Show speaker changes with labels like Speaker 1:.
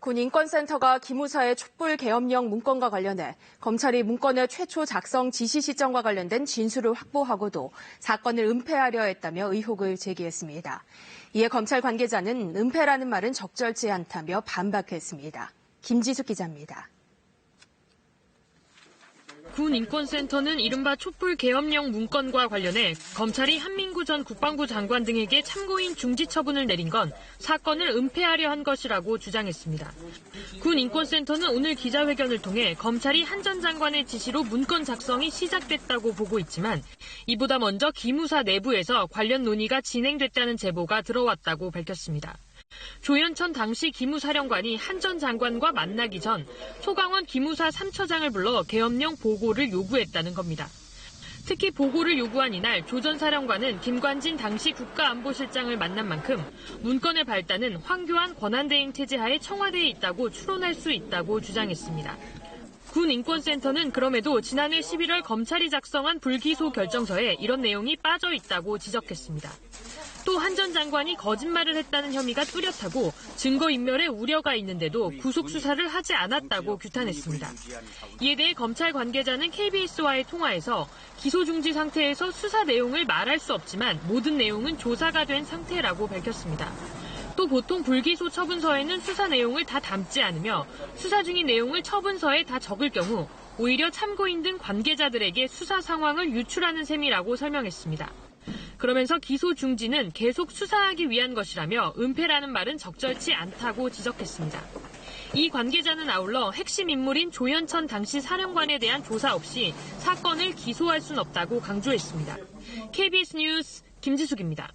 Speaker 1: 군 인권센터가 기무사의 촛불 계엄령 문건과 관련해 검찰이 문건의 최초 작성 지시 시점과 관련된 진술을 확보하고도 사건을 은폐하려 했다며 의혹을 제기했습니다. 이에 검찰 관계자는 은폐라는 말은 적절치 않다며 반박했습니다. 김지숙 기자입니다.
Speaker 2: 군 인권센터는 이른바 촛불 계엄령 문건과 관련해 검찰이 한민구 전 국방부 장관 등에게 참고인 중지 처분을 내린 건 사건을 은폐하려 한 것이라고 주장했습니다. 군 인권센터는 오늘 기자회견을 통해 검찰이 한 전 장관의 지시로 문건 작성이 시작됐다고 보고 있지만 이보다 먼저 기무사 내부에서 관련 논의가 진행됐다는 제보가 들어왔다고 밝혔습니다. 조현천 당시 기무사령관이 한 전 장관과 만나기 전 소강원 기무사 3처장을 불러 계엄령 보고를 요구했다는 겁니다. 특히 보고를 요구한 이날 조 전 사령관은 김관진 당시 국가안보실장을 만난 만큼 문건의 발단은 황교안 권한대행 체제하에 청와대에 있다고 추론할 수 있다고 주장했습니다. 군 인권센터는 그럼에도 지난해 11월 검찰이 작성한 불기소 결정서에 이런 내용이 빠져 있다고 지적했습니다. 또 한 전 장관이 거짓말을 했다는 혐의가 뚜렷하고 증거인멸의 우려가 있는데도 구속 수사를 하지 않았다고 규탄했습니다. 이에 대해 검찰 관계자는 KBS와의 통화에서 기소 중지 상태에서 수사 내용을 말할 수 없지만 모든 내용은 조사가 된 상태라고 밝혔습니다. 또 보통 불기소 처분서에는 수사 내용을 다 담지 않으며 수사 중인 내용을 처분서에 다 적을 경우 오히려 참고인 등 관계자들에게 수사 상황을 유출하는 셈이라고 설명했습니다. 그러면서 기소 중지는 계속 수사하기 위한 것이라며 은폐라는 말은 적절치 않다고 지적했습니다. 이 관계자는 아울러 핵심 인물인 조현천 당시 사령관에 대한 조사 없이 사건을 기소할 순 없다고 강조했습니다. KBS 뉴스 김지숙입니다.